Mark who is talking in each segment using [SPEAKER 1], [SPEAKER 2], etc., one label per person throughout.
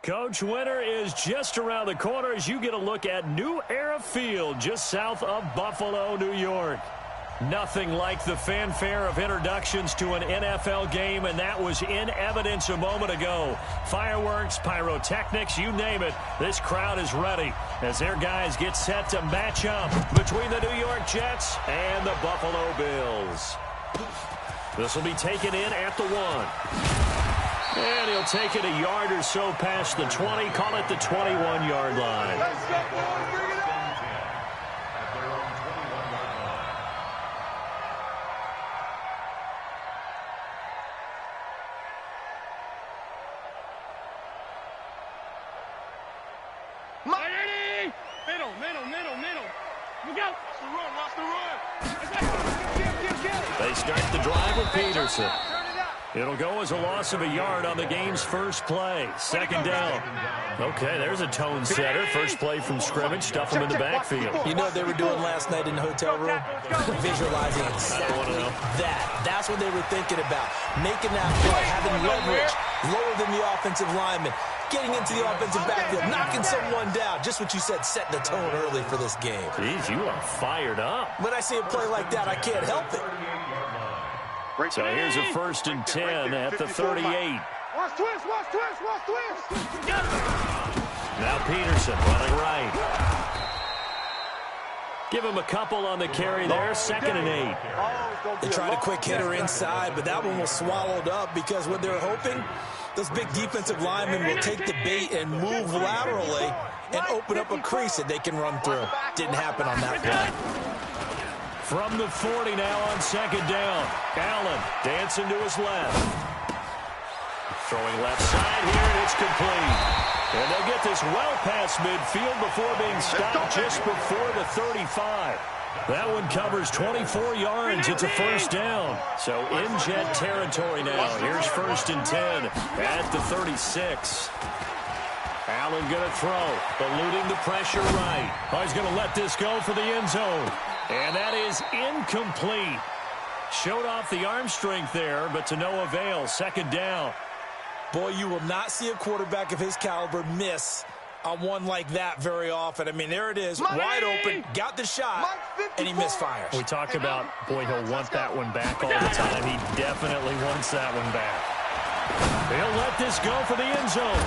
[SPEAKER 1] Coach, winter is just around the corner as you get a look at New Era Field just south of Buffalo, New York. Nothing like the fanfare of introductions to an NFL game, and that was in evidence a moment ago. Fireworks, pyrotechnics, you name it. This crowd is ready as their guys get set to match up between the New York Jets and the Buffalo Bills. This will be taken in at the 1. And he'll take it a yard or so past the 20, call it the 21-yard line.
[SPEAKER 2] Let's go, boys, bring it on.
[SPEAKER 3] Miami! Middle. Look out.
[SPEAKER 2] Watch the run.
[SPEAKER 1] They start the drive with Peterson. It'll go as a loss of a yard on the game's first play. Second down. Okay, there's a tone setter. First play from scrimmage. Stuff them in the backfield.
[SPEAKER 4] You know what they were doing last night in the hotel room? Visualizing exactly that. That's what they were thinking about. Making that play, having leverage, lower than the offensive lineman, getting into the offensive backfield, knocking someone down. Just what you said, setting the tone early for this game.
[SPEAKER 1] Jeez, you are fired up.
[SPEAKER 4] When I see a play like that, I can't help it.
[SPEAKER 1] So here's a 1st and 10 at the 38.
[SPEAKER 2] Watch twist.
[SPEAKER 1] Now Peterson running right. Give him a couple on the carry there. 2nd and 8.
[SPEAKER 4] They tried a quick hitter inside, but that one was swallowed up because what they're hoping, those big defensive linemen will take the bait and move laterally and open up a crease that they can run through. Didn't happen on that play.
[SPEAKER 1] From the 40 now on 2nd down. Allen dancing to his left. Throwing left side here, and it's complete. And they'll get this well past midfield before being stopped just before the 35. That one covers 24 yards. It's a 1st down. So in Jet territory now. Here's 1st and 10 at the 36. Allen going to throw, eluding the pressure right. Oh, he's going to let this go for the end zone. And that is incomplete. Showed off the arm strength there, but to no avail. 2nd down.
[SPEAKER 4] Boy, you will not see a quarterback of his caliber miss on one like that very often. I mean, there it is, wide open, got the shot, and he misfires.
[SPEAKER 1] We talk about, boy, he'll want that one back all the time. He definitely wants that one back. He'll let this go for the end zone.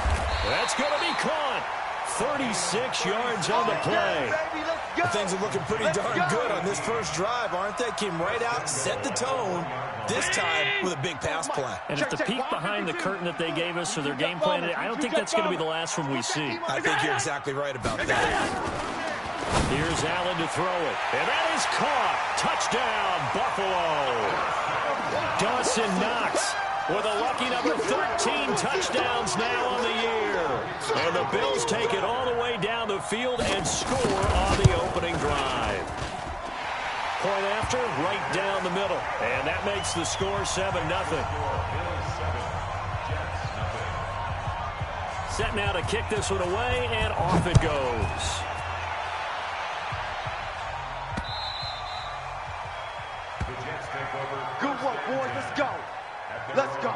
[SPEAKER 1] That's going to be caught. 36 yards on the play.
[SPEAKER 4] Well, things are looking pretty darn good on this first drive, aren't they? Came right out, set the tone, this time with a big pass play.
[SPEAKER 1] And if the peek behind the curtain that they gave us or their game plan, I don't think that's going to be the last one we see.
[SPEAKER 4] I think you're exactly right about that.
[SPEAKER 1] Here's Allen to throw it. And that is caught. Touchdown, Buffalo. Dawson Knox with a lucky number 13 touchdowns now on the year. And the Bills take it all the way down the field and score on the opening drive. Point after, right down the middle. And that makes the score 7-0. Set now to kick this one away, and off it goes.
[SPEAKER 2] Good work, boys. Let's go. Let's go.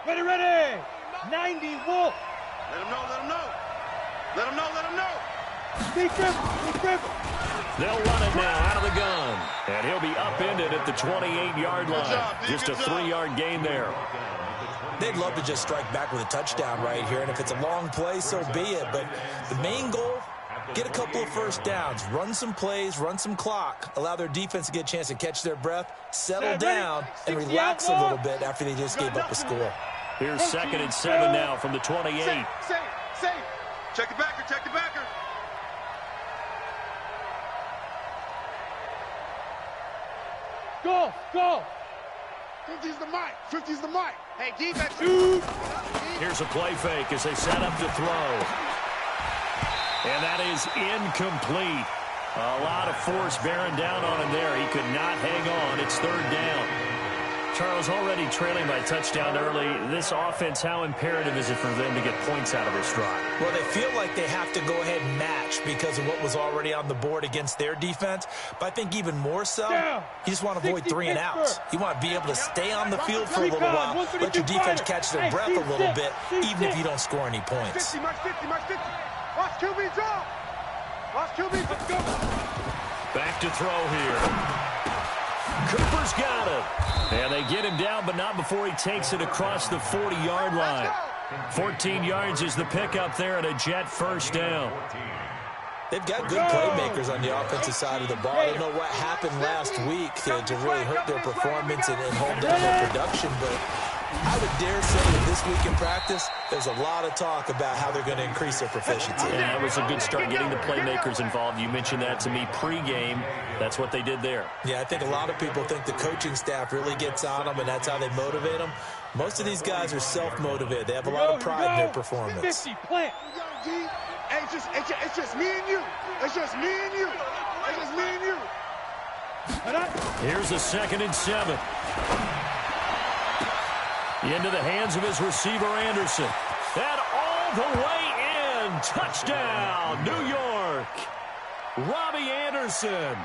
[SPEAKER 3] Ready. 90, Wolf.
[SPEAKER 2] Let him know.
[SPEAKER 3] Be careful.
[SPEAKER 1] They'll run it now out of the gun. And he'll be upended at the 28-yard line. Just a 3-yard gain there.
[SPEAKER 4] They'd love to just strike back with a touchdown right here. And if it's a long play, so be it. But the main goal, get a couple of first downs. Run some plays, run some clock. Allow their defense to get a chance to catch their breath, settle down, and relax a little bit after they just gave up a score.
[SPEAKER 1] Here's 2nd and 7 now from the 28.
[SPEAKER 2] Say. Check the backer.
[SPEAKER 3] Go.
[SPEAKER 2] 50's the mic. Hey, defense.
[SPEAKER 1] Here's a play fake as they set up to throw. And that is incomplete. A lot of force bearing down on him there. He could not hang on. It's 3rd down. Charles, already trailing by touchdown early. This offense, how imperative is it for them to get points out of this drive?
[SPEAKER 4] Well, they feel like they have to go ahead and match because of what was already on the board against their defense. But I think even more so, you just want to avoid 3 and outs. You want to be able to stay on the field for a little while, let your defense catch their breath a little bit, even if you don't score any points.
[SPEAKER 2] 50, march 50, march 50. Watch QB draw. Watch QB. Let's go.
[SPEAKER 1] Back to throw here. Cooper's got it. And they get him down, but not before he takes it across the 40-yard line. 14 yards is the pickup there and a Jet first down.
[SPEAKER 4] They've got good playmakers on the offensive side of the ball. I don't know what happened last week to really hurt their performance and hold down their production, but I would dare say that this week in practice, there's a lot of talk about how they're going to increase their proficiency.
[SPEAKER 1] Yeah, that was a good start getting the playmakers involved. You mentioned that to me pregame. That's what they did there.
[SPEAKER 4] Yeah, I think a lot of people think the coaching staff really gets on them, and that's how they motivate them. Most of these guys are self-motivated. They have a lot of pride in their performance.
[SPEAKER 3] 50, plant.
[SPEAKER 2] Hey, it's just me and you. It's just me and you. It's just me and you.
[SPEAKER 1] Here's a 2nd and 7. Into the hands of his receiver, Anderson. And all the way in. Touchdown, New York. Robbie Anderson.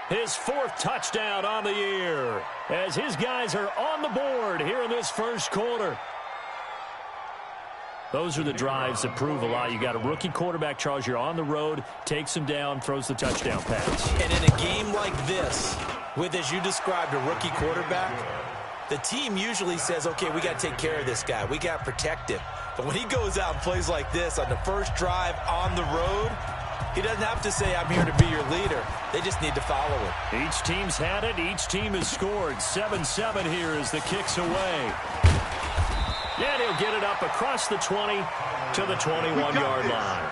[SPEAKER 1] His 4th touchdown on the year. As his guys are on the board here in this first quarter. Those are the drives that prove a lot. You got a rookie quarterback, Charles. You're on the road, takes him down, throws the touchdown pass.
[SPEAKER 4] And in a game like this, with, as you described, a rookie quarterback, the team usually says, okay, we got to take care of this guy. We got to protect him. But when he goes out and plays like this on the first drive on the road, he doesn't have to say, I'm here to be your leader. They just need to follow him.
[SPEAKER 1] Each team's had it. Each team has scored. 7-7 here as the kick's away. And he'll get it up across the 20 to the 21-yard line.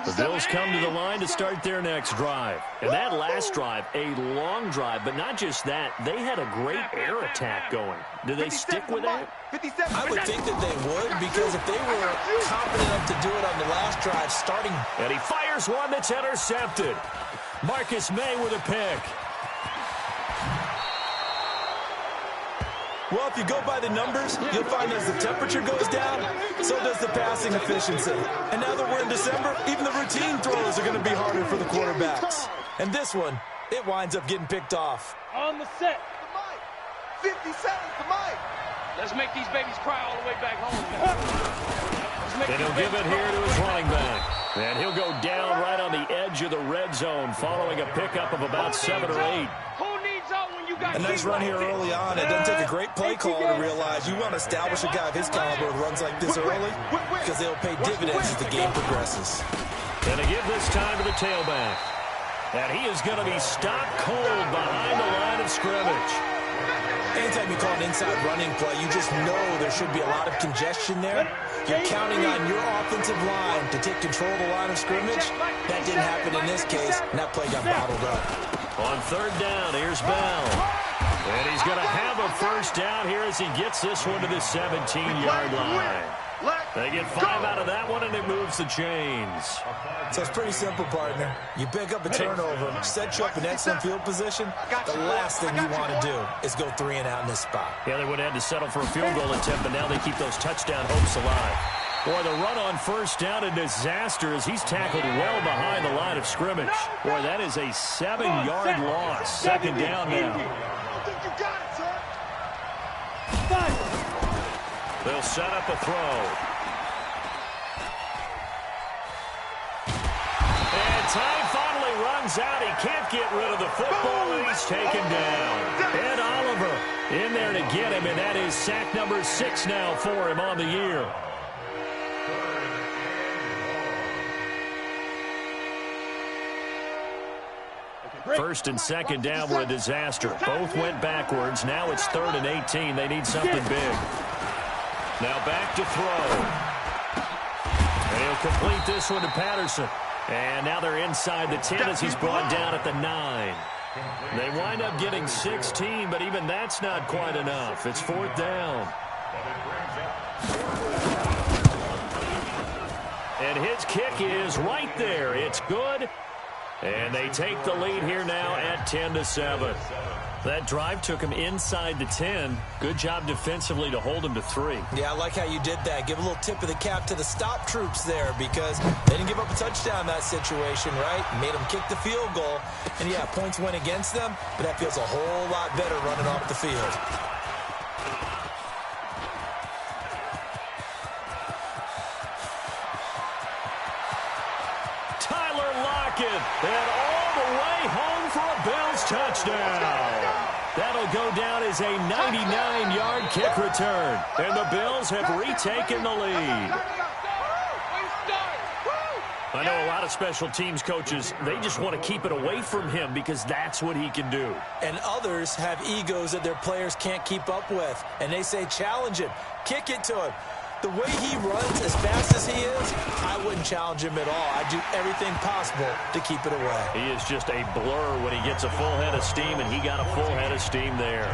[SPEAKER 1] The Bills come to the line to start their next drive. And that last drive, a long drive, but not just that. They had a great air attack going. Do they stick with that?
[SPEAKER 4] I would think that they would, because if they were confident enough to do it on the last drive, starting.
[SPEAKER 1] And he fires one that's intercepted. Marcus May with a pick.
[SPEAKER 4] Well, if you go by the numbers, you'll find as the temperature goes down, so does the passing efficiency. And now that we're in December, even the routine throws are going to be harder for the quarterbacks. And this one, it winds up getting picked off.
[SPEAKER 3] On the set.
[SPEAKER 2] 50 seconds to Mike.
[SPEAKER 5] Let's make these babies cry all the way back home.
[SPEAKER 1] And he'll give it here to his running back. And he'll go down right on the edge of the red zone following a pickup of about 7 or 8.
[SPEAKER 4] A nice run here early on. It doesn't take a great play call to realize you want to establish a guy of his caliber with runs like this early, because they'll pay dividends as the game progresses.
[SPEAKER 1] And they give this time to the tailback. And he is going to be stopped cold behind the line of scrimmage.
[SPEAKER 4] Anytime you call an inside running play, you just know there should be a lot of congestion there. You're counting on your offensive line to take control of the line of scrimmage. That didn't happen in this case, and that play got bottled up.
[SPEAKER 1] On 3rd down, here's Bell. And he's going to have a first down here as he gets this one to the 17-yard line. They get 5 out of that one, and it moves the chains.
[SPEAKER 4] So it's pretty simple, partner. You pick up a turnover, set you up in excellent field position. The last thing you want to do is go 3 and out in this spot.
[SPEAKER 1] Yeah, they would have had to settle for a field goal attempt, but now they keep those touchdown hopes alive. Boy, the run on first down, a disaster as he's tackled well behind the line of scrimmage. Boy, that is a 7-yard loss. 2nd down now. They'll set up a throw. And time finally runs out. He can't get rid of the football, and he's taken down. Ed Oliver in there to get him, and that is sack number 6 now for him on the year. First and 2nd down were a disaster. Both went backwards. Now it's 3rd and 18. They need something big. Now back to throw. And he'll complete this one to Patterson. And now they're inside the 10 as he's brought down at the 9. They wind up getting 16, but even that's not quite enough. It's 4th down. And his kick is right there. It's good. And they take the lead here now at 10-7. That drive took him inside the 10. Good job defensively to hold him to 3.
[SPEAKER 4] Yeah, I like how you did that. Give a little tip of the cap to the stop troops there because they didn't give up a touchdown in that situation, right? Made them kick the field goal. And, yeah, points went against them, but that feels a whole lot better running off the field.
[SPEAKER 1] And all the way home for a Bills touchdown. That'll go down as a 99-yard kick return. And the Bills have retaken the lead. I know a lot of special teams coaches, they just want to keep it away from him because that's what he can do.
[SPEAKER 4] And others have egos that their players can't keep up with. And they say, challenge him, kick it to him. The way he runs as fast as he is, I wouldn't challenge him at all. I'd do everything possible to keep it away.
[SPEAKER 1] He is just a blur when he gets a full head of steam, and he got a full head of steam there.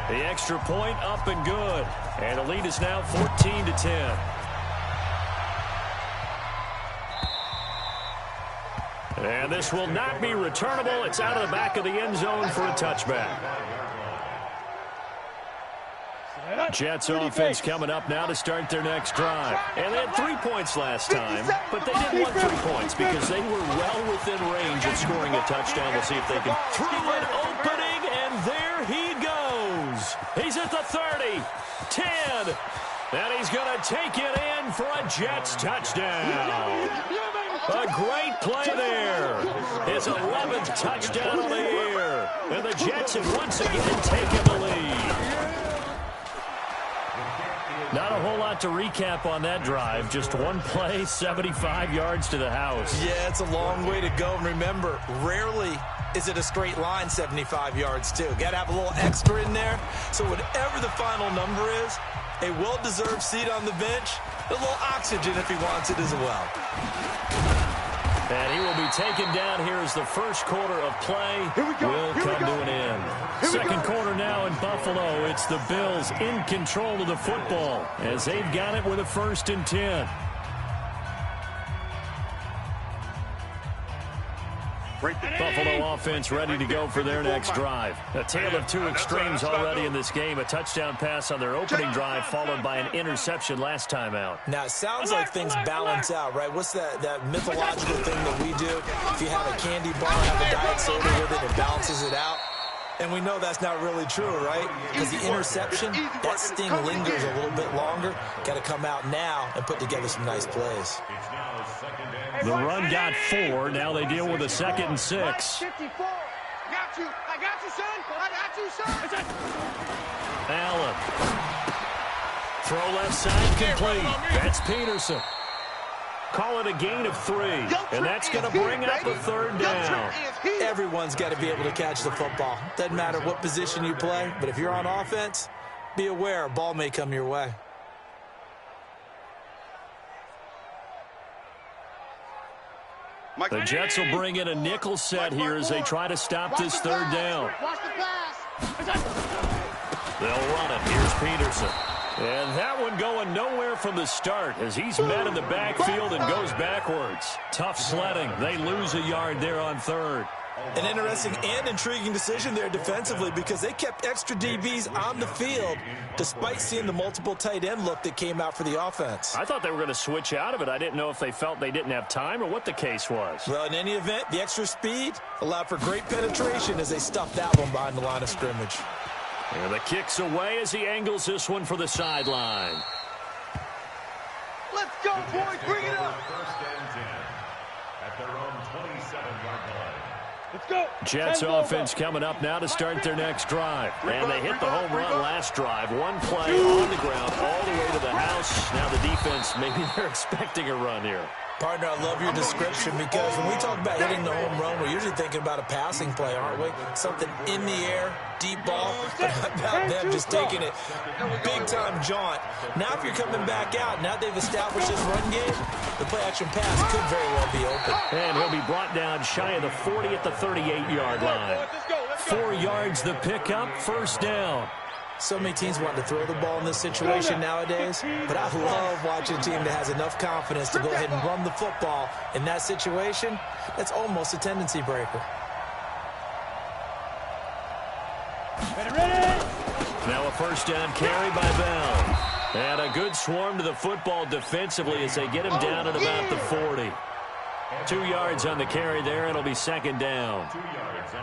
[SPEAKER 1] The extra point up and good. And the lead is now 14-10. And this will not be returnable. It's out of the back of the end zone for a touchback. Jets offense coming up now to start their next drive. And they had 3 points last time, but they didn't want 3 points because they were well within range of scoring a touchdown. We'll see if they can throw an opening, and there he goes. He's at the 30, 10, and he's going to take it in for a Jets touchdown. A great play there. His 11th touchdown of the year. And the Jets have once again taken the lead. Not a whole lot to recap on that drive. Just one play, 75 yards to the house.
[SPEAKER 4] Yeah, it's a long way to go. And remember, rarely is it a straight line 75 yards, too. Got to have a little extra in there. So whatever the final number is, a well-deserved seat on the bench, a little oxygen if he wants it as well.
[SPEAKER 1] And he will be taken down here as the first quarter of play will come to an end. Second quarter now in Buffalo. It's the Bills in control of the football as they've got it with a 1st and 10. Buffalo offense ready to go for their next drive. A tale of two extremes already in this game. A touchdown pass on their opening drive followed by an interception last time out.
[SPEAKER 4] Now, it sounds like things balance out, right? What's that mythological thing that we do? If you have a candy bar, have a diet soda with it, it balances it out. And we know that's not really true, right? Because the interception, that sting lingers a little bit longer. Got to come out now and put together some nice plays.
[SPEAKER 1] The run got 4. Now they deal with a 2nd and 6.
[SPEAKER 2] I got you, son. I got you, son.
[SPEAKER 1] Allen. Throw left side complete. That's Peterson. Call it a gain of 3. And that's going to bring up a 3rd down.
[SPEAKER 4] Everyone's got to be able to catch the football. Doesn't matter what position you play, but if you're on offense, be aware a ball may come your way.
[SPEAKER 1] The Jets will bring in a nickel set here as they try to stop this 3rd down. They'll run it. Here's Peterson. And that one going nowhere from the start as he's met in the backfield and goes backwards. Tough sledding. They lose a yard there on 3rd.
[SPEAKER 4] An interesting and intriguing decision there defensively because they kept extra DBs on the field despite seeing the multiple tight end look that came out for the offense.
[SPEAKER 1] I thought they were going to switch out of it. I didn't know if they felt they didn't have time or what the case was.
[SPEAKER 4] Well, in any event, the extra speed allowed for great penetration as they stuffed that one behind the line of scrimmage.
[SPEAKER 1] And the kick's away as he angles this one for the sideline.
[SPEAKER 2] Let's go, boys. Bring it up.
[SPEAKER 6] At their own 27-yard line.
[SPEAKER 3] Let's go.
[SPEAKER 1] Jets offense coming up now to start their next drive. And they hit the home run last drive. One play on the ground all the way to the house. Now the defense, maybe they're expecting a run here.
[SPEAKER 4] Partner, I love your description because when we talk about hitting the home run, we're usually thinking about a passing play, aren't we? Something in the air, deep ball, but how about them just taking it big-time jaunt. Now if you're coming back out, now they've established this run game, the play-action pass could very well be open.
[SPEAKER 1] And he'll be brought down shy of the 40 at the 38-yard line. 4 yards the pickup, 1st down.
[SPEAKER 4] So many teams want to throw the ball in this situation nowadays, but I love watching a team that has enough confidence to go ahead and run the football. In that situation, that's almost a tendency breaker.
[SPEAKER 1] Now a first down carry by Bell. And a good swarm to the football defensively as they get him down at about the 40. 2 yards on the carry there. It'll be second down.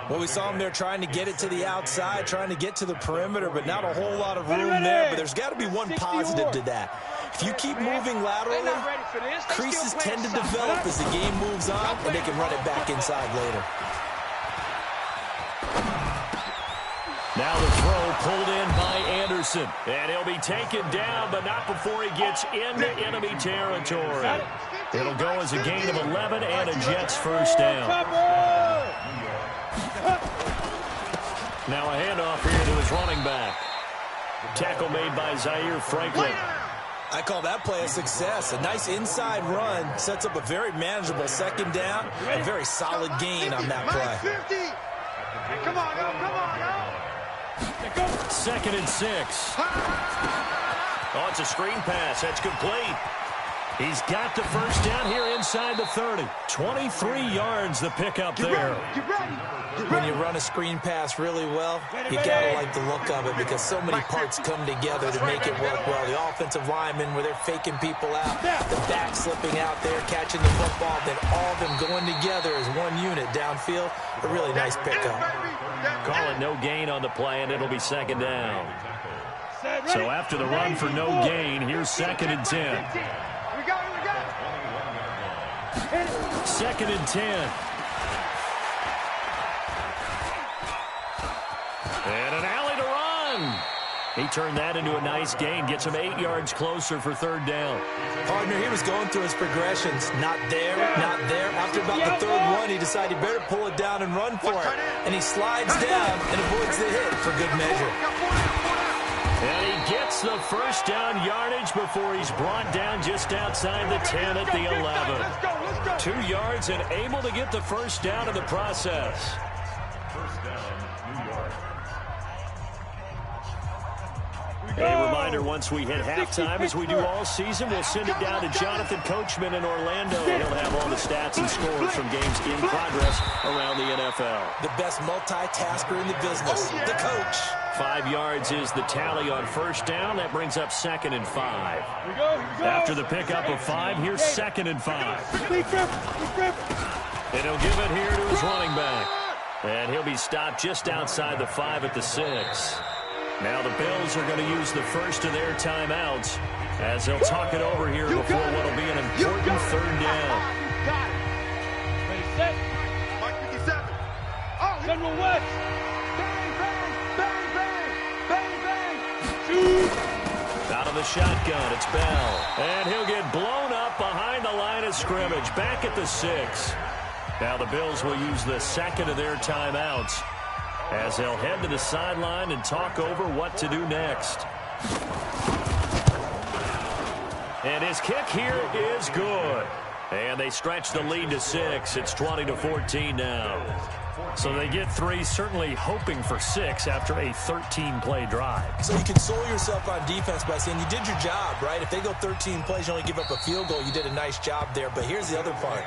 [SPEAKER 4] Well, we saw him there trying to get it to the outside, trying to get to the perimeter, but not a whole lot of room there. But there's got to be one positive to that. If you keep moving laterally, creases tend to develop as the game moves on, and they can run it back inside later.
[SPEAKER 1] Now the throw pulled in by Anderson. And he'll be taken down, but not before he gets into enemy territory. It'll go as a gain of 11 and a Jets first down. Now a handoff here to his running back. Tackle made by Zaire Franklin.
[SPEAKER 4] I call that play a success. A nice inside run sets up a very manageable second down. A very solid gain on that play.
[SPEAKER 2] Come on, come on,
[SPEAKER 1] 2nd and 6. Oh, it's a screen pass. That's complete. He's got the first down here inside the 30. 23 yards the pickup there.
[SPEAKER 4] When you run a screen pass really well, you gotta like the look of it because so many parts come together to make it work well. The offensive linemen where they're faking people out, the back slipping out there, catching the football, then all of them going together as one unit downfield. A really nice pickup.
[SPEAKER 1] Call it no gain on the play, and it'll be second down. So after the run for no gain, here's 2nd and 10. 2nd and 10. And an alley to run. He turned that into a nice gain. Gets him 8 yards closer for third down.
[SPEAKER 4] Partner, he was going through his progressions. Not there, not there. After about the third one, he decided he better pull it down and run for it. And he slides down and avoids the hit for good measure.
[SPEAKER 1] And he gets the first down yardage before he's brought down just outside the 10 at the 11. 2 yards and able to get the first down in the process.
[SPEAKER 6] First down, New York.
[SPEAKER 1] A reminder, once we hit halftime, as we do all season, we'll send it down to Jonathan Coachman in Orlando. He'll have all the stats and scores from games in progress around the NFL.
[SPEAKER 4] The best multitasker in the business, the coach.
[SPEAKER 1] 5 yards is the tally on first down. That brings up 2nd and 5. After the pickup of 5, here's 2nd and 5. And he'll give it here to his running back. And he'll be stopped just outside the 5 at the 6. Now the Bills are going to use the first of their timeouts as they'll talk it over here before what will be an important third down.
[SPEAKER 3] Ready, set.
[SPEAKER 2] Mark 57. Oh,
[SPEAKER 3] General West.
[SPEAKER 2] bang, bang, bang, bang, bang, bang.
[SPEAKER 3] Shoot.
[SPEAKER 1] Out of the shotgun, it's Bell. And he'll get blown up behind the line of scrimmage, back at the 6. Now the Bills will use the second of their timeouts as they'll head to the sideline and talk over what to do next. And his kick here is good. And they stretch the lead to 6. It's 20-14 now. So they get 3, certainly hoping for 6 after a 13-play drive.
[SPEAKER 4] So you console yourself on defense by saying you did your job, right? If they go 13 plays, you only give up a field goal, you did a nice job there. But here's the other part.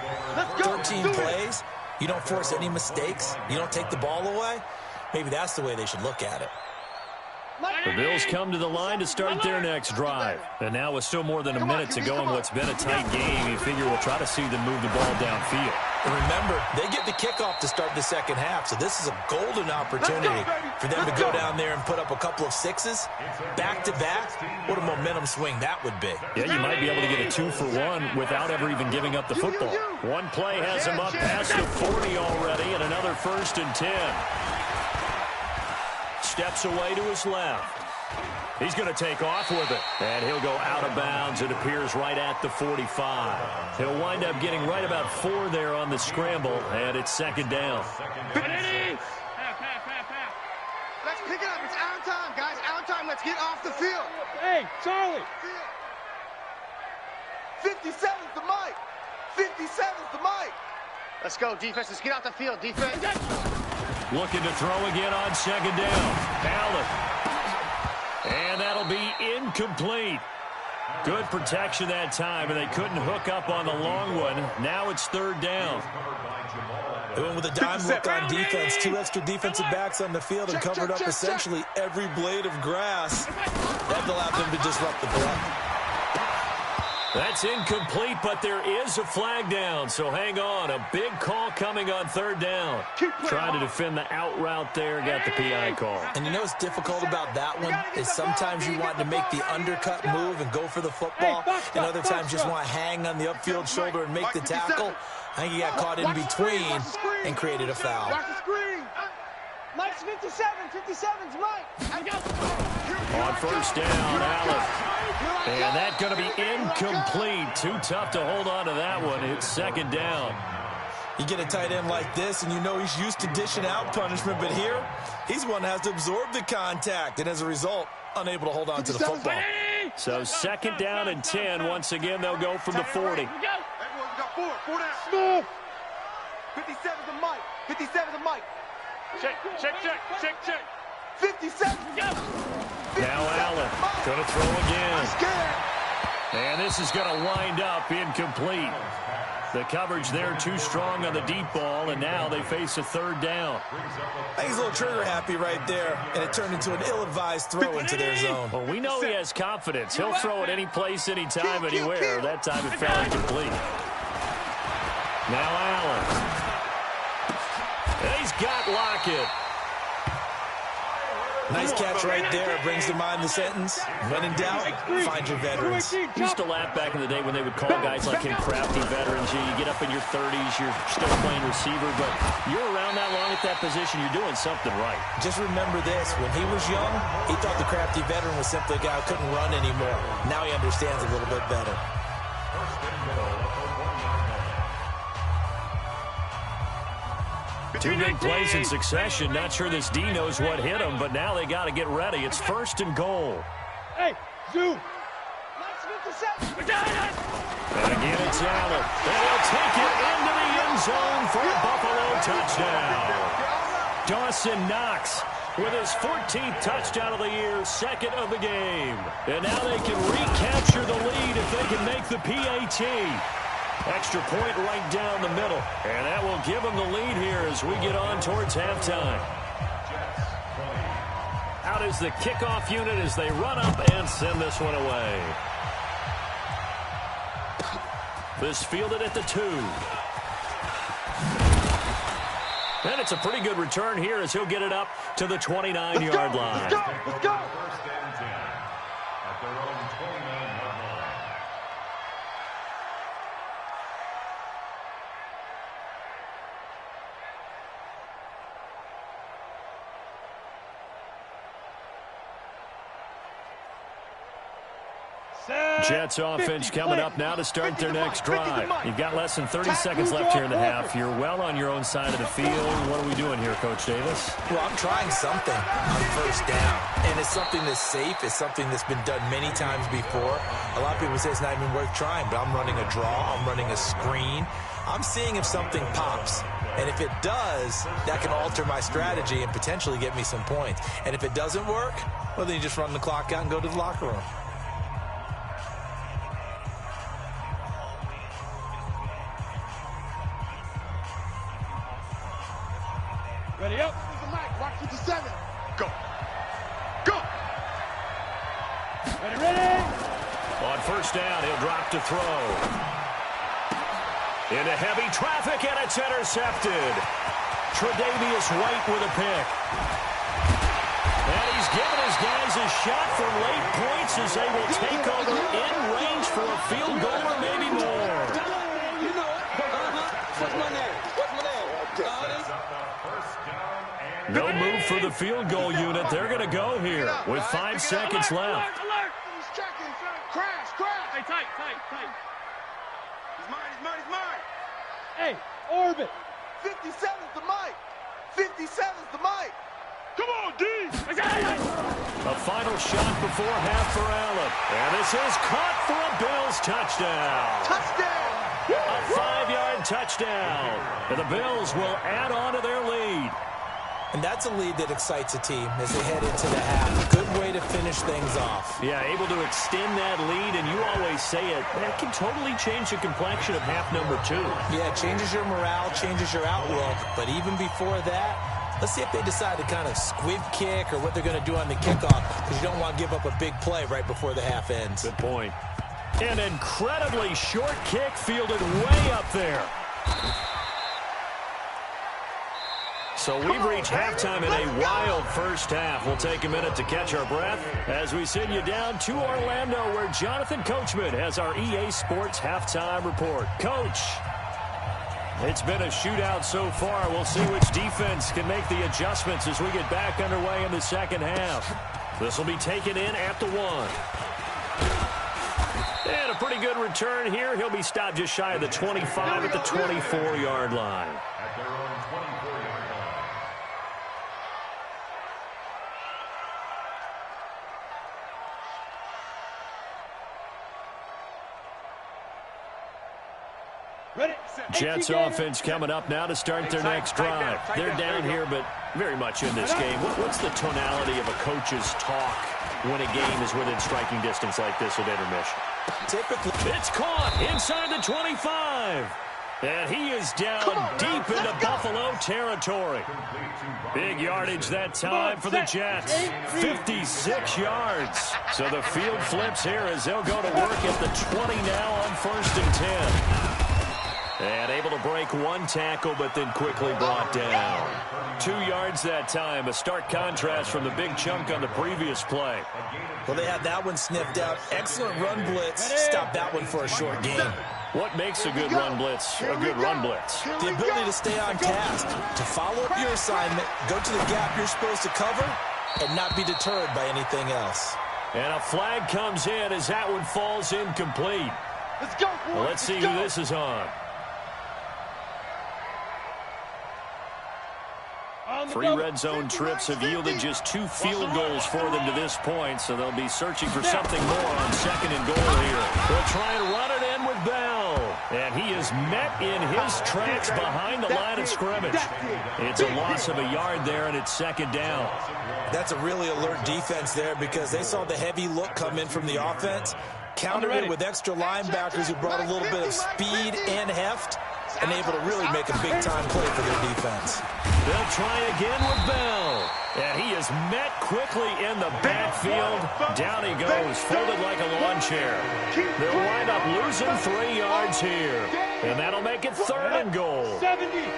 [SPEAKER 4] 13 plays, you don't force any mistakes, you don't take the ball away. Maybe that's the way they should look at it.
[SPEAKER 1] The Bills come to the line to start their next drive. And now with still more than a minute to go in what's been a tight game, you figure we'll try to see them move the ball downfield.
[SPEAKER 4] And remember, they get the kickoff to start the second half, so this is a golden opportunity for them to go down there and put up a couple of 6s back-to-back. What a momentum swing that would be.
[SPEAKER 1] Yeah, you might be able to get a 2-for-1 without ever even giving up the football. One play has him up past the 40 already, and another 1st and 10. Steps away to his left. He's going to take off with it. And he'll go out of bounds. It appears right at the 45. He'll wind up getting right about 4 there on the scramble. And it's second down.
[SPEAKER 2] Let's pick it up. It's out time, guys. Out time. Let's get off the field.
[SPEAKER 3] Hey, Charlie.
[SPEAKER 2] 57's the mic. 57's the mic. Let's go, defense. Let's get out the field, defense.
[SPEAKER 1] Looking to throw again on second down. Allen. And that'll be incomplete. Good protection that time, and they couldn't hook up on the long one. Now it's third down.
[SPEAKER 4] They went with a dime look on defense. 2 extra defensive backs on the field and covered up essentially every blade of grass. That allowed them to disrupt the play.
[SPEAKER 1] That's incomplete, but there is a flag down, so hang on. A big call coming on third down. Trying to defend the out route there, got the PI call.
[SPEAKER 4] And you know what's difficult about that one is sometimes you want to make the undercut move and go for the football, and other times just want to hang on the upfield shoulder and make the tackle. I think he got caught in between and created a foul.
[SPEAKER 7] Mike's 57. 57's Mike.
[SPEAKER 1] On first down, Allen. And that's going to be incomplete. Too tough to hold on to that one. It's second down.
[SPEAKER 4] You get a tight end like this, and you know he's used to dishing out punishment, but here, he's one that has to absorb the contact, and as a result, unable to hold on to the football.
[SPEAKER 1] So second down and 10. Once again, they'll go from the 40.
[SPEAKER 2] Everyone got four down. 57's a Mike. 57's a Mike.
[SPEAKER 5] Check.
[SPEAKER 2] 57.
[SPEAKER 1] Now Allen going to throw again. And this is going to wind up incomplete. The coverage there too strong on the deep ball, and now they face a third down.
[SPEAKER 4] I think he's a little trigger happy right there, and it turned into an ill-advised throw into their zone.
[SPEAKER 1] Well, we know he has confidence. He'll throw it any place, anytime, anywhere. That time it fell incomplete. Now Allen. And he's got Lockett.
[SPEAKER 4] Nice catch right there. Brings to mind the sentence, when in doubt, find your veterans.
[SPEAKER 1] Used to laugh back in the day when they would call guys like him crafty veterans. You get up in your 30s, you're still playing receiver, but you're around that long at that position, you're doing something right.
[SPEAKER 4] Just remember this, when he was young, he thought the crafty veteran was simply a guy who couldn't run anymore. Now he understands a little bit better.
[SPEAKER 1] Two big plays in succession. Not sure this D knows what hit him, but now they got to get ready. It's first and goal.
[SPEAKER 3] Hey, Zoo.
[SPEAKER 1] And again, it's Allen. And he'll take it into the end zone for a Buffalo touchdown. Dawson Knox with his 14th touchdown of the year, second of the game. And now they can recapture the lead if they can make the PAT. Extra point right down the middle. And that will give them the lead here as we get on towards halftime. Out is the kickoff unit as they run up and send this one away. This fielded at the 2. And it's a pretty good return here as he'll get it up to the 29-yard line.
[SPEAKER 2] Let's go.
[SPEAKER 6] First and 10 at their own 29-yard line.
[SPEAKER 1] Jets offense coming up now to start their next drive. You've got less than 30 seconds left here in the half. You're well on your own side of the field. What are we doing here, Coach Davis?
[SPEAKER 4] Well, I'm trying something on first down, and it's something that's safe. It's something that's been done many times before. A lot of people say it's not even worth trying, but I'm running a draw. I'm running a screen. I'm seeing if something pops. And if it does, that can alter my strategy and potentially get me some points. And if it doesn't work, well, then you just run the clock out and go to the locker room.
[SPEAKER 3] Ready up.
[SPEAKER 2] Mike, watch 57. Go.
[SPEAKER 3] Ready.
[SPEAKER 1] On first down, he'll drop to throw. Into heavy traffic, and it's intercepted. Tre'Davious White with a pick. And he's given his guys a shot for late points as they will take over in range for a field goal or maybe more.
[SPEAKER 7] What's my name?
[SPEAKER 1] No move for the field goal unit. They're going to go here with 5 seconds left.
[SPEAKER 2] He's checking. Crash.
[SPEAKER 5] Hey, tight.
[SPEAKER 2] He's mine.
[SPEAKER 3] Hey, orbit.
[SPEAKER 2] 57's the Mike. 57's the Mike. Come on, D.
[SPEAKER 1] A final shot before half for Allen. And this is caught for a Bills touchdown.
[SPEAKER 2] Touchdown.
[SPEAKER 1] A 5-yard touchdown. And the Bills will add on to their lead.
[SPEAKER 4] And that's a lead that excites a team as they head into the half. Good way to finish things off.
[SPEAKER 1] Yeah, able to extend that lead, and you always say it, that can totally change the complexion of half number 2.
[SPEAKER 4] Yeah, it changes your morale, changes your outlook. But even before that, let's see if they decide to kind of squib kick or what they're going to do on the kickoff, because you don't want to give up a big play right before the half ends.
[SPEAKER 1] Good point. An incredibly short kick fielded way up there. So we've reached halftime in a wild first half. We'll take a minute to catch our breath as we send you down to Orlando, where Jonathan Coachman has our EA Sports halftime report. Coach, it's been a shootout so far. We'll see which defense can make the adjustments as we get back underway in the second half. This will be taken in at the 1. And a pretty good return here. He'll be stopped just shy of the 25 at the 24-yard line.
[SPEAKER 6] At their own 24-yard line.
[SPEAKER 3] Ready?
[SPEAKER 1] Jets offense coming up now to start their next drive. They're down here, but very much in this game. What's the tonality of a coach's talk when a game is within striking distance like this with intermission?
[SPEAKER 4] Typically,
[SPEAKER 1] It's caught inside the 25. And he is down deep into Buffalo territory. Big yardage that time for the Jets. 56 yards. So the field flips here as they'll go to work at the 20 now on 1st and 10. And able to break one tackle, but then quickly brought down. 2 yards that time. A stark contrast from the big chunk on the previous play.
[SPEAKER 4] well, they had that one sniffed out. Excellent run blitz. Stop that one for a short gain.
[SPEAKER 1] What makes a good run blitz a good run blitz?
[SPEAKER 4] The ability to stay on task, to follow up your assignment, go to the gap you're supposed to cover, and not be deterred by anything else.
[SPEAKER 1] And a flag comes in as that one falls incomplete.
[SPEAKER 7] Let's go.
[SPEAKER 1] Well, let's see who this is on. 3 red zone trips have yielded just 2 field goals for them to this point, so they'll be searching for something more on 2nd and goal here. They'll try and run it in with Bell, and he is met in his tracks behind the line of scrimmage. It's a loss of a yard there, and it's 2nd down.
[SPEAKER 4] That's a really alert defense there because they saw the heavy look come in from the offense, countered it with extra linebackers who brought a little bit of speed and heft, and able to really make a big-time play for their defense.
[SPEAKER 1] They'll try again with Bell. And he is met quickly in the backfield. Down he goes, folded like a lawn chair. They'll wind up losing 3 yards here. And that'll make it 3rd and goal.
[SPEAKER 3] 70, 80.
[SPEAKER 7] 57,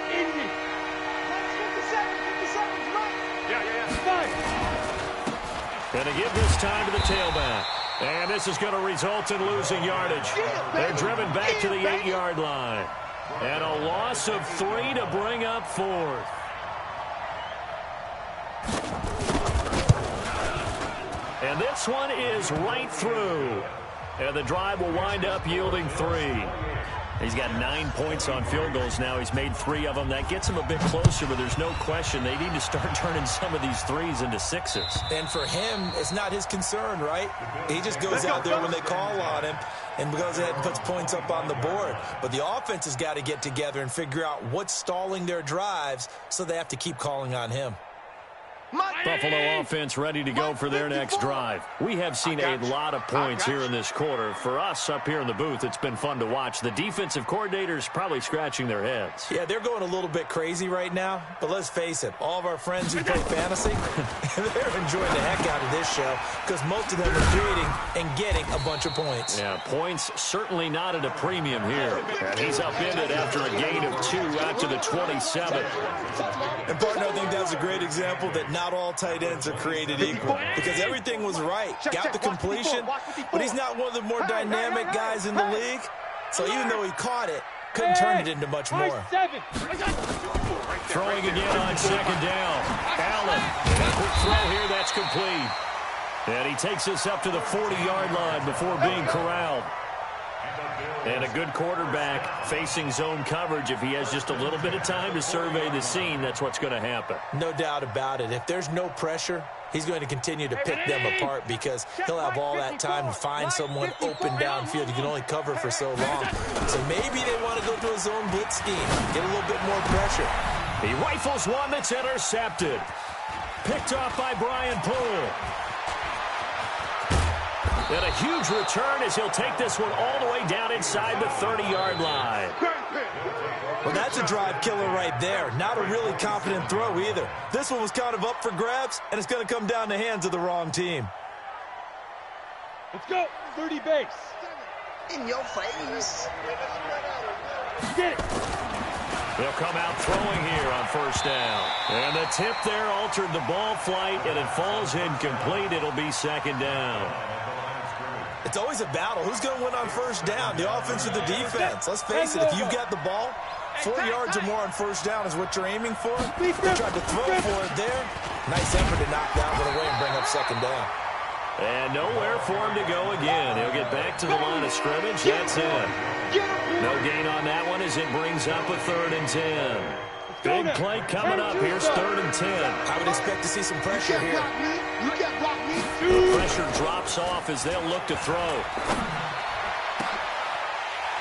[SPEAKER 7] 57's right.
[SPEAKER 1] Going to give this time to the tailback. And this is going to result in losing yardage. They're driven back to the 8-yard line. And a loss of 3 to bring up 4th. And this one is right through. And the drive will wind up yielding 3. He's got 9 points on field goals now. He's made 3 of them. That gets him a bit closer, but there's no question they need to start turning some of these 3s into 6s.
[SPEAKER 4] And for him, it's not his concern, right? He just goes out there when they call on him and goes ahead and puts points up on the board. But the offense has got to get together and figure out what's stalling their drives, so they have to keep calling on him.
[SPEAKER 1] Buffalo offense ready to go for their next drive. We have seen a lot of points here in this quarter. For us up here in the booth, it's been fun to watch. The defensive coordinators probably scratching their heads.
[SPEAKER 4] Yeah, they're going a little bit crazy right now, but let's face it, all of our friends who play fantasy, they're enjoying the heck out of this show because most of them are creating and getting a bunch of points.
[SPEAKER 1] Yeah, points certainly not at a premium here. And he's upended after a gain of 2 out to the 27.
[SPEAKER 4] And partner, I think that's a great example that not all tight ends are created equal because everything was right. Got the completion, but he's not one of the more dynamic guys in the league. So even though he caught it, couldn't turn it into much more.
[SPEAKER 1] Throwing again on 2nd down. Allen, a quick throw here, that's complete. And he takes us up to the 40-yard line before being corralled. And a good quarterback facing zone coverage. If he has just a little bit of time to survey the scene, that's what's going to happen.
[SPEAKER 4] No doubt about it. If there's no pressure, he's going to continue to pick them apart because he'll have all that time to find someone open downfield. He can only cover for so long. So maybe they want to go to a zone blitz scheme, get a little bit more pressure.
[SPEAKER 1] He rifles one that's intercepted. Picked off by Brian Poole. And a huge return as he'll take this one all the way down inside the 30-yard line.
[SPEAKER 4] Well, that's a drive killer right there. Not a really confident throw either. This one was kind of up for grabs, and it's going to come down the hands of the wrong team.
[SPEAKER 3] Let's go. 30 base.
[SPEAKER 2] In your face.
[SPEAKER 3] Get it.
[SPEAKER 1] They'll come out throwing here on first down. And the tip there altered the ball flight, and it falls incomplete. It'll be second down.
[SPEAKER 4] It's always a battle. Who's going to win on first down, the offense or the defense? Let's face it, if you get the ball, 4 yards or more on first down is what you're aiming for. They tried to throw for it there. Nice effort to knock that one away and bring up second down.
[SPEAKER 1] And nowhere for him to go again. He'll get back to the line of scrimmage. That's it. No gain on that one as it brings up a 3rd and 10. Big play coming up. Here's 3rd and 10.
[SPEAKER 4] I would expect to see some pressure here.
[SPEAKER 2] You can't block me.
[SPEAKER 1] The pressure drops off as they'll look to throw.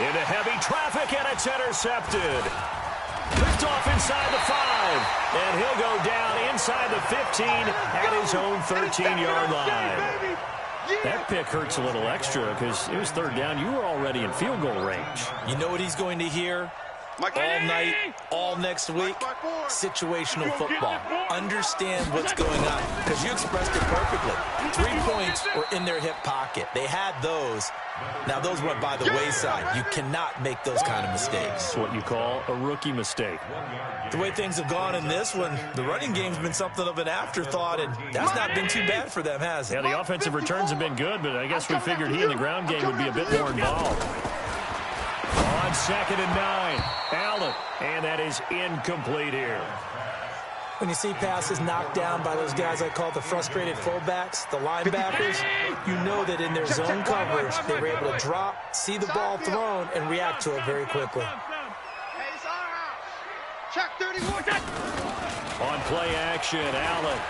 [SPEAKER 1] Into heavy traffic, and it's intercepted. Picked off inside the 5. And he'll go down inside the 15 at his own 13-yard line. That pick hurts a little extra because it was 3rd down. You were already in field goal range.
[SPEAKER 4] You know what he's going to hear all night, all next week? Situational football. Understand what's going on because you expressed it perfectly. 3 points were in their hip pocket. They had those. Now, those went by the wayside. You cannot make those kind of mistakes.
[SPEAKER 1] It's what you call a rookie mistake.
[SPEAKER 4] The way things have gone in this one, the running game's been something of an afterthought, and that's not been too bad for them, has it?
[SPEAKER 1] Yeah, the offensive returns have been good, but I guess we figured he in the ground game would be a bit more involved. On 2nd and 9, Allen, and that is incomplete here.
[SPEAKER 4] When you see passes knocked down by those guys I call the frustrated fullbacks, the linebackers, you know that in their zone coverage, they were able to drop, see the ball thrown, and react to it very quickly.
[SPEAKER 2] Check 31.
[SPEAKER 1] On play action, Allen.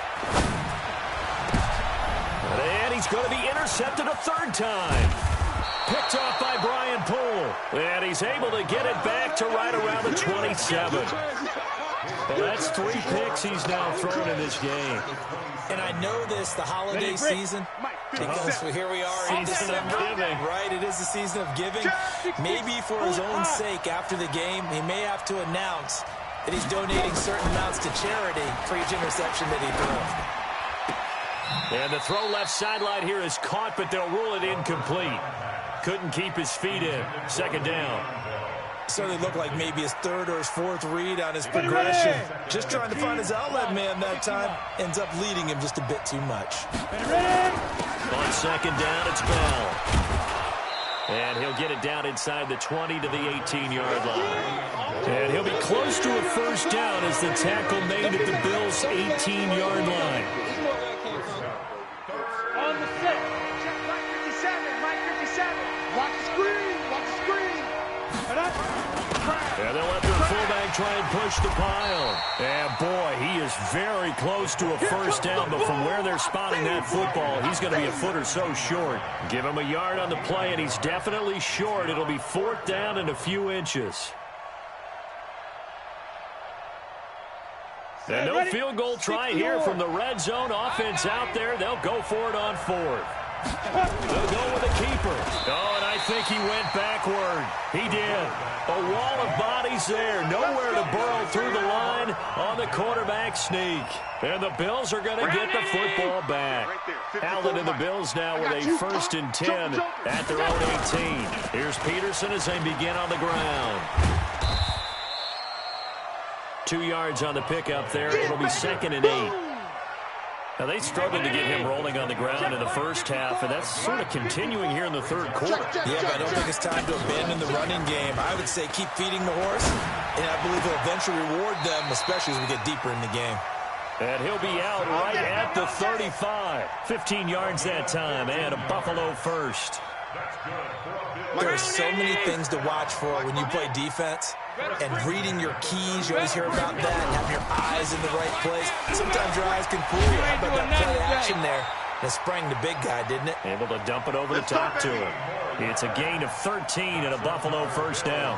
[SPEAKER 1] And he's going to be intercepted a 3rd time. Picked off by Brian Poole. And he's able to get it back to right around the 27. Well, that's 3 picks he's now thrown in this game.
[SPEAKER 4] And I know this, the holiday season, because here we are in December, right? It is the season of giving. Maybe for his own sake, after the game, he may have to announce that he's donating certain amounts to charity for each interception that he throws.
[SPEAKER 1] And the throw left sideline here is caught, but they'll rule it incomplete. Couldn't keep his feet in. 2nd down.
[SPEAKER 4] Certainly looked like maybe his 3rd or his 4th read on his progression. Just trying to find his outlet man that time. Ends up leading him just a bit too much.
[SPEAKER 1] On 2nd down, it's Bell. And he'll get it down inside the 20 to the 18-yard line. And he'll be close to a 1st down as the tackle made at the Bills' 18-yard line.
[SPEAKER 3] On the set.
[SPEAKER 2] Check Mike 57. Mike 57. Watch the screen. Watch the screen.
[SPEAKER 1] And they'll let their fullback try and push the pile. And, boy, he is very close to a 1st down, but from where they're spotting that football, he's going to be a foot or so short. Give him a yard on the play, and he's definitely short. It'll be 4th down and a few inches. And no field goal try here from the red zone. Offense out there. They'll go for it on 4th. They'll go with the keeper. Oh, and I think he went backward. He did. A wall of bodies there. Nowhere to burrow through the line on the quarterback sneak. And the Bills are going to get the football back. Allen and the Bills now with a 1st and 10 at their own 18. Here's Peterson as they begin on the ground. 2 yards on the pickup there. It'll be 2nd and 8. Now, they struggled to get him rolling on the ground in the first half, and that's sort of continuing here in the 3rd quarter.
[SPEAKER 4] Yeah, but I don't think it's time to abandon the running game. I would say keep feeding the horse, and I believe he'll eventually reward them, especially as we get deeper in the game.
[SPEAKER 1] And he'll be out right at the 35. 15 yards that time, and a Buffalo 1st.
[SPEAKER 4] There are so many things to watch for when you play defense. And reading your keys, you always hear about that, and having your eyes in the right place. Sometimes your eyes can fool you. How about that play action there? And it sprang the big guy, didn't it?
[SPEAKER 1] Able to dump it over the top to him. It's a gain of 13 and a Buffalo 1st down.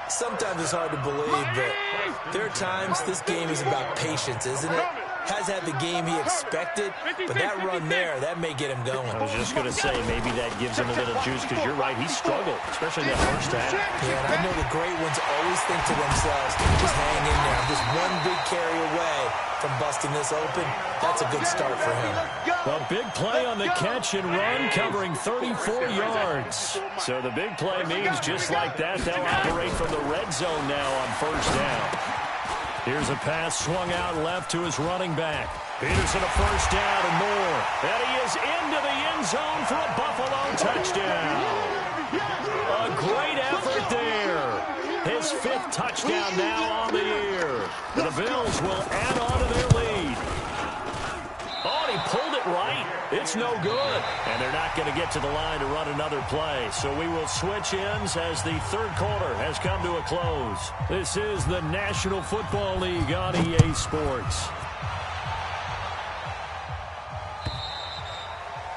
[SPEAKER 4] Sometimes it's hard to believe, but there are times this game is about patience, isn't it? Has had the game he expected, but that run there, that may get him going.
[SPEAKER 1] I was just going to say, maybe that gives him a little juice, because you're right, he struggled, especially in that first half.
[SPEAKER 4] Yeah, and I know the great ones always think to themselves, just hang in there. I'm just one big carry away from busting this open. That's a good start for him.
[SPEAKER 1] A big play on the catch and run, covering 34 yards. So the big play means just like that, they'll operate from the red zone now on first down. Here's a pass swung out left to his running back. Peterson a first down and more. And he is into the end zone for a Buffalo touchdown. A great effort there. His 5th touchdown now on the year. The Bills will add on to their lead. Oh, and he pulled it right. It's no good. And they're not going to get to the line to run another play. So we will switch ends as the third quarter has come to a close. This is the National Football League on EA Sports.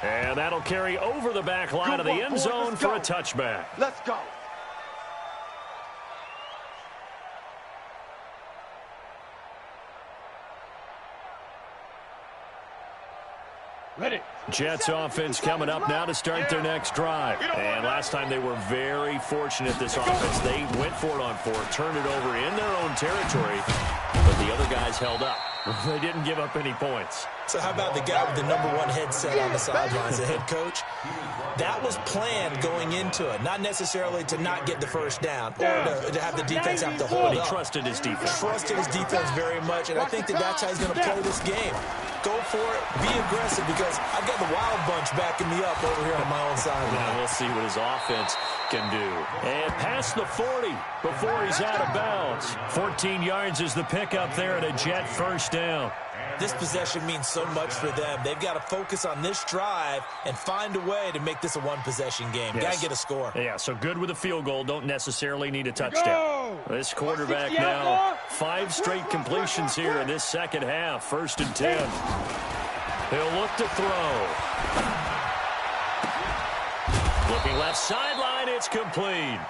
[SPEAKER 1] And that'll carry over the back line of the end zone for a touchback.
[SPEAKER 2] Let's go.
[SPEAKER 3] Ready.
[SPEAKER 1] Jets offense coming up now to start their next drive. And last time they were very fortunate, this offense. They went for it on 4, turned it over in their own territory, but the other guys held up. They didn't give up any points.
[SPEAKER 4] So how about the guy with the #1 headset on the sidelines, the head coach? That was planned going into it, not necessarily to not get the first down or to have the defense have to hold
[SPEAKER 1] He
[SPEAKER 4] up.
[SPEAKER 1] trusted his defense.
[SPEAKER 4] Trusted his defense very much, and I think that's how he's going to play this game. Go for it, be aggressive, because I've got the Wild Bunch backing me up over here on my own side.
[SPEAKER 1] Yeah, we'll see what his offense can do. And past the 40 before he's out of bounds. 14 yards is the pickup there, and a Jet first down.
[SPEAKER 4] This possession means so much for them. They've got to focus on this drive and find a way to make this a one-possession game.
[SPEAKER 1] Yes.
[SPEAKER 4] Got to get a score.
[SPEAKER 1] Yeah, so good with a field goal. Don't necessarily need a touchdown. This quarterback now, 5 straight completions here in this second half. 1st and 10. He'll look to throw. Looking left sideline, it's complete.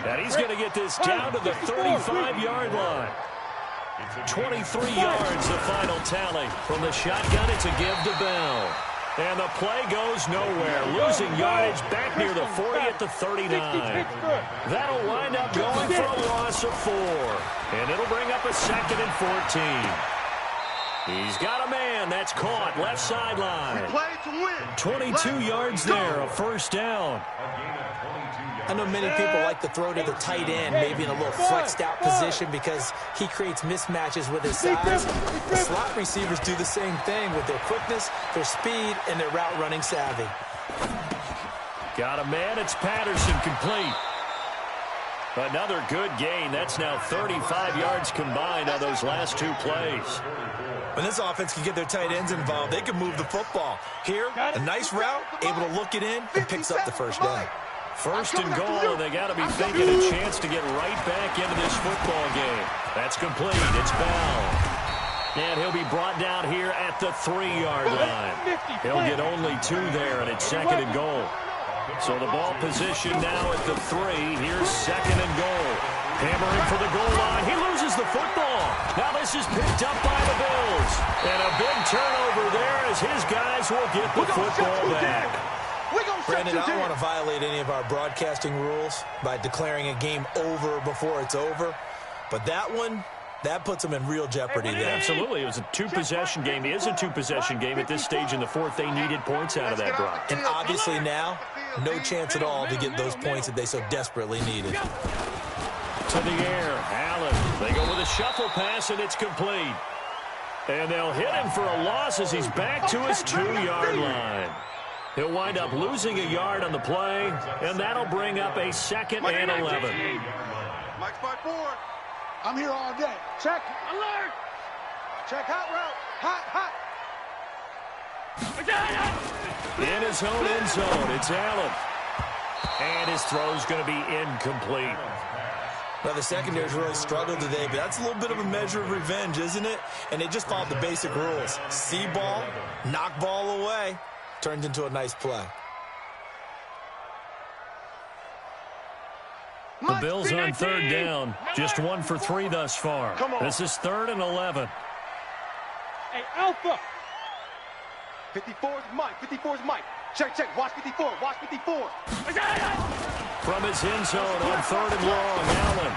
[SPEAKER 1] And he's going to get this down to the 35-yard line. 23 yards, the final tally. From the shotgun, it's a give to Bell. And the play goes nowhere. Losing yardage back near the 40 at the 39. That'll wind up going for a loss of 4. And it'll bring up a 2nd and 14. He's got a man. That's caught. Left sideline. 22 yards there. A first down.
[SPEAKER 4] I know many people like to throw to the tight end, maybe in a little flexed out position because he creates mismatches with his size. The slot receivers do the same thing with their quickness, their speed, and their route running savvy.
[SPEAKER 1] Got a man. It's Patterson, complete. Another good gain. That's now 35 yards combined on those last 2 plays.
[SPEAKER 4] When this offense can get their tight ends involved, they can move the football. Here, a nice route, able to look it in, and picks up the first down.
[SPEAKER 1] 1st and goal, and they got to be thinking a chance to get right back into this football game. That's complete. It's Bell. And he'll be brought down here at the 3-yard line. He'll get only 2 there, and it's 2nd and goal. So the ball position now at the 3. Here's 2nd and goal. Hammering for the goal line. He loses the football. Now this is picked up by the Bills. And a big turnover there as his guys will get the football back.
[SPEAKER 4] Brandon, I don't want to violate any of our broadcasting rules by declaring a game over before it's over. But that one, that puts them in real jeopardy there.
[SPEAKER 1] Absolutely. It was a 2-possession game. It is a 2-possession game at this stage in the 4th. They needed points out of that drive.
[SPEAKER 4] And obviously now, no chance at all to get those points that they so desperately needed.
[SPEAKER 1] To the air, Allen. They go with a shuffle pass, and it's complete. And they'll hit him for a loss as he's back to his 2-yard line. He'll wind up losing a yard on the play, and that'll bring up a 2nd and 11.
[SPEAKER 2] Mike's by 4. I'm here all day. Check. Alert. Check hot route. Hot.
[SPEAKER 1] In his own end zone, it's Allen. And his throw's going to be incomplete.
[SPEAKER 4] Now, the secondary's really struggled today, but that's a little bit of a measure of revenge, isn't it? And they just followed the basic rules. See ball, knock ball away. Turned into a nice play.
[SPEAKER 1] The Bills on third down. Just 1 for 3 thus far. This is 3rd and 11.
[SPEAKER 7] Hey, Alpha.
[SPEAKER 2] 54's Mike. 54's Mike. Check. Watch 54. Watch 54.
[SPEAKER 1] From his end zone on 3rd and long, Allen.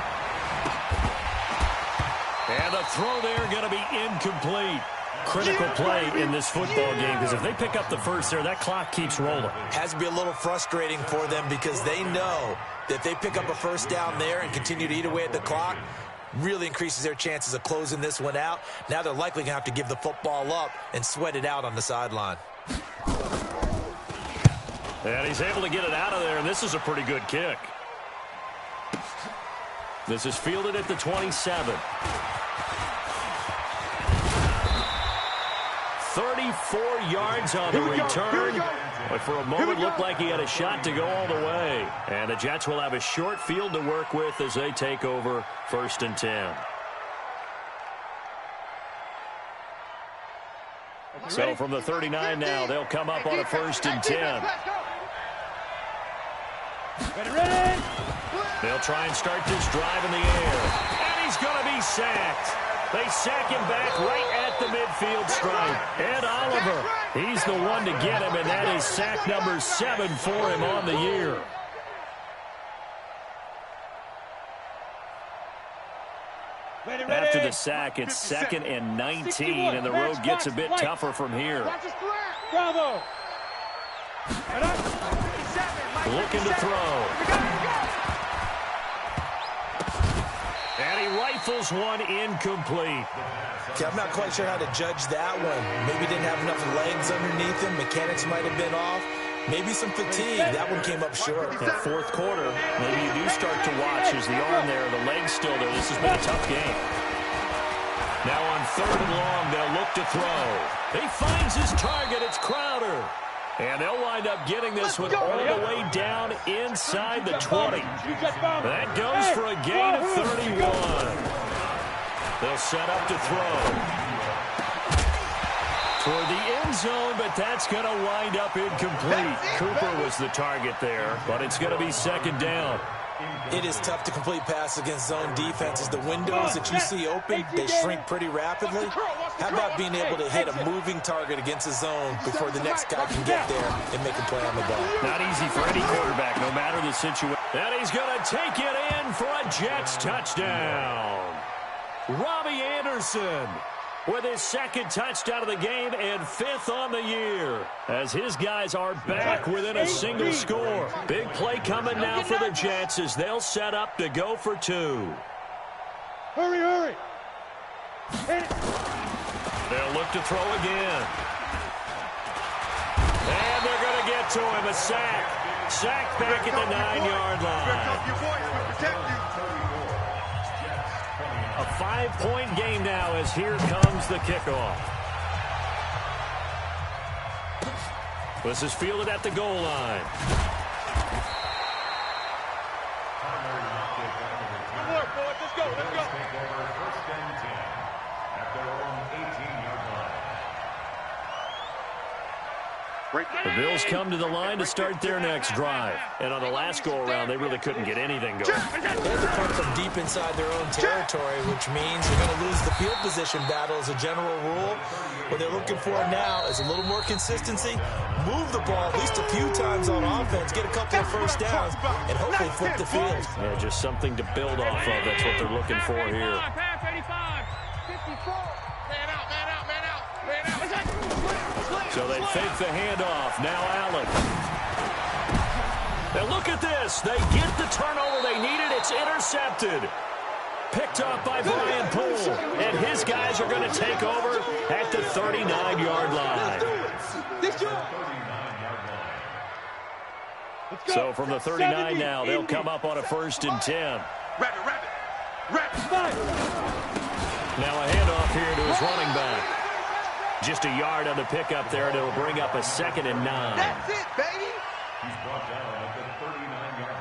[SPEAKER 1] And a throw there going to be incomplete. Critical play in this football game, because if they pick up the first there, that clock keeps rolling.
[SPEAKER 4] Has to be a little frustrating for them because they know that if they pick up a first down there and continue to eat away at the clock, really increases their chances of closing this one out. Now they're likely going to have to give the football up and sweat it out on the sideline.
[SPEAKER 1] And he's able to get it out of there, and this is a pretty good kick. This is fielded at the 27. 34 yards on the return. But for a moment, looked like he had a shot to go all the way. And the Jets will have a short field to work with as they take over 1st and 10. So from the 39 now, they'll come up on a 1st and 10.
[SPEAKER 7] Ready.
[SPEAKER 1] They'll try and start this drive in the air. And he's going to be sacked. They sack him back right at the midfield stripe. Ed Oliver, he's the one to get him, and that is sack number 7 for him on the year. After the sack, it's 2nd and 19, and the road gets a bit tougher from here.
[SPEAKER 7] Bravo.
[SPEAKER 1] Looking to throw. And he rifles one incomplete.
[SPEAKER 4] Okay, I'm not quite sure how to judge that one. Maybe didn't have enough legs underneath him. Mechanics might have been off. Maybe some fatigue. That one came up short.
[SPEAKER 1] Yeah, 4th quarter, maybe you do start to watch. Is the arm there, the leg's still there. This has been a tough game. Now on 3rd and long, they'll look to throw. He finds his target. It's Crowder. And they'll wind up getting this one all the way down inside the 20. That goes for a gain of 31. They'll set up to throw. Toward the end zone, but that's going to wind up incomplete. Cooper was the target there, but it's going to be 2nd down.
[SPEAKER 4] It is tough to complete pass against zone defenses. The windows that you see open, they shrink pretty rapidly. How about being able to hit a moving target against a zone before the next guy can get there and make a play on the ball?
[SPEAKER 1] Not easy for any quarterback, no matter the situation. And he's going to take it in for a Jets touchdown. Robbie Anderson with his 2nd touchdown of the game and 5th on the year, as his guys are back within a single score. Big play coming now for the Jets as they'll set up to go for 2.
[SPEAKER 7] Hurry.
[SPEAKER 1] They'll look to throw again. And they're going to get to him. A sack. Sack back at the 9-yard line. A 5-point game now as here comes the kickoff. This is fielded at the goal line.
[SPEAKER 5] Good work, boys. Let's go.
[SPEAKER 1] The Bills come to the line to start their next drive. And on the last go-around, they really couldn't get anything going.
[SPEAKER 4] They had to punt from deep inside their own territory, which means they're going to lose the field position battle as a general rule. What they're looking for now is a little more consistency, move the ball at least a few times on offense, get a couple of first downs, and hopefully flip the field.
[SPEAKER 1] Yeah, just something to build off of. That's what they're looking for here.
[SPEAKER 5] Pass 85. 54. Man out.
[SPEAKER 1] So they fake the handoff. Now Allen. And look at this. They get the turnover they needed. It's intercepted. Picked up by Brian Poole. And his guys are going to take over at the 39-yard line. So from the 39 now, they'll come up on a 1st and 10. Now a handoff here to his running back. Just a yard on the pickup there, and it'll bring up a 2nd and 9.
[SPEAKER 2] That's it, baby.
[SPEAKER 6] He's brought down at the 39-yard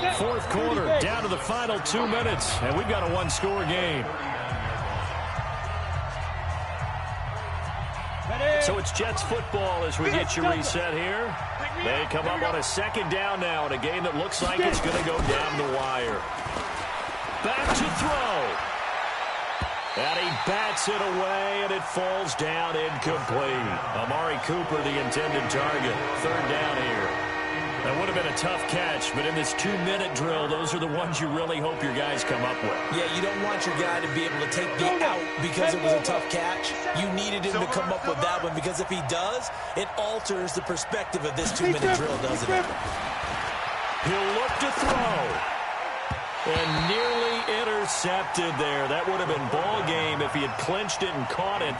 [SPEAKER 6] line.
[SPEAKER 1] 4th quarter, down to the final 2 minutes, and we've got a 1-score game. So it's Jets football as we get you reset here. They come up on a second down now in a game that looks like it's going to go down the wire. Back to throw. And he bats it away, and it falls down incomplete. Amari Cooper, the intended target. Third down here. That would have been a tough catch, but in this 2-minute drill, those are the ones you really hope your guys come up with.
[SPEAKER 4] Yeah, you don't want your guy to be able to take the out because it was a tough catch. You needed him to come up with that one, because if he does, it alters the perspective of this 2-minute drill, doesn't it?
[SPEAKER 1] He'll look to throw. And nearly intercepted there. That would have been ball game if he had clinched it and caught it.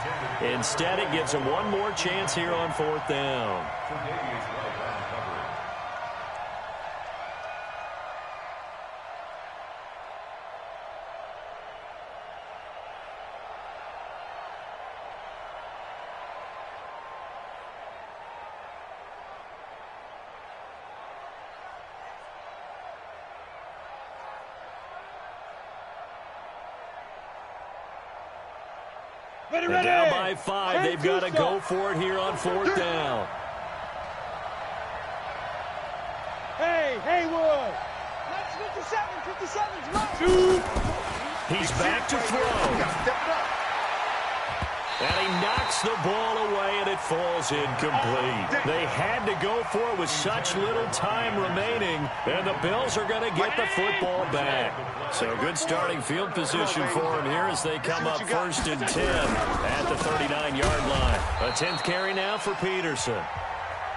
[SPEAKER 1] Instead, it gives him one more chance here on fourth down. And down by 5. They've got to go for it here on fourth down.
[SPEAKER 7] Hey, Haywood.
[SPEAKER 2] That's 57's right.
[SPEAKER 1] He's back to throw. And he knocks the ball away, and it falls incomplete. They had to go for it with such little time remaining, and the Bills are going to get the football back. So good starting field position for him here as they come up 1st and 10 at the 39-yard line. A 10th carry now for Peterson.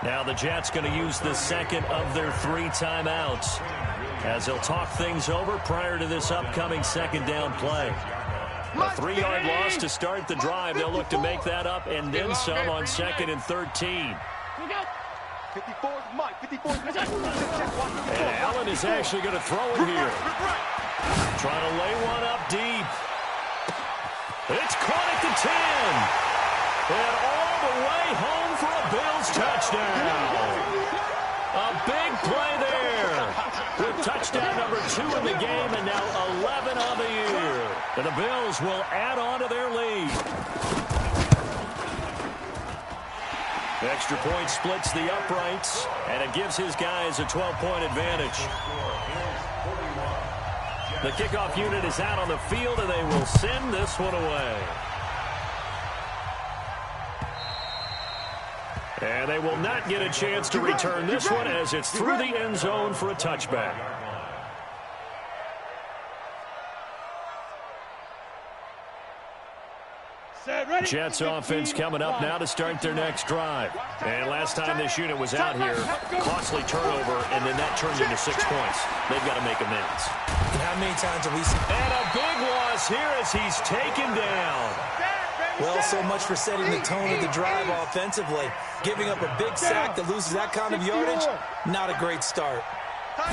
[SPEAKER 1] Now the Jets going to use the second of their 3 timeouts as they'll talk things over prior to this upcoming second down play. A 3-yard loss to start the drive. They'll look to make that up and then some on 2nd and 13.
[SPEAKER 2] 54, Mike. 54.
[SPEAKER 1] And Allen is actually going to throw it here. Trying to lay one up deep. It's caught at the 10. And all the way home for a Bills touchdown. A big play there. With touchdown number 2 in the game and now 11 of the year. And the Bills will add on to their lead. The extra point splits the uprights, and it gives his guys a 12-point advantage. The kickoff unit is out on the field, and they will send this one away. And they will not get a chance to return this one as it's through the end zone for a touchback. Jets offense coming up now to start their next drive. And last time this unit was out here, costly turnover, and then that turned into 6 points. They've got to make amends.
[SPEAKER 4] And how many times have we seen?
[SPEAKER 1] And a big loss here as he's taken down.
[SPEAKER 4] Well, so much for setting the tone of the drive offensively. Giving up a big sack that loses that kind of yardage, not a great start.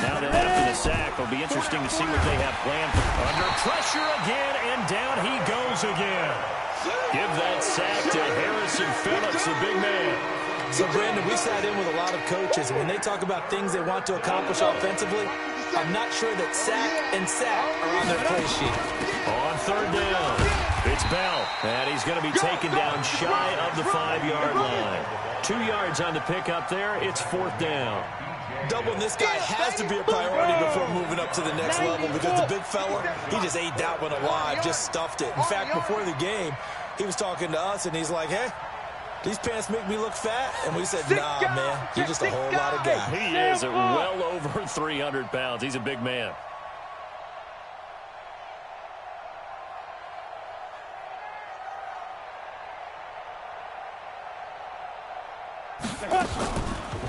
[SPEAKER 1] Now that after the sack, it'll be interesting to see what they have planned. Under pressure again, and down he goes again. Give that sack to Harrison Phillips, the big man.
[SPEAKER 4] So, Brandon, we sat in with a lot of coaches, and when they talk about things they want to accomplish offensively, I'm not sure that sack and sack are on their play sheet.
[SPEAKER 1] On third down, it's Bell, and he's going to be taken down shy of the 5-yard line. 2 yards on the pickup there. It's fourth down.
[SPEAKER 4] Doubling this guy has to be a priority before moving up to the next level because the big fella, he just ate that one alive, just stuffed it. In fact, before the game, he was talking to us, and he's like, hey, these pants make me look fat? And we said, nah, man, you're just a whole lot of guy.
[SPEAKER 1] He is at well over 300 pounds. He's a big man.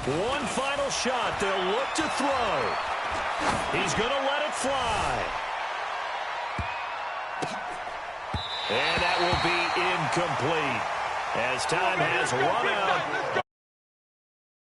[SPEAKER 1] One final shot. They'll look to throw. He's going to let it fly. And that will be incomplete as time has run out.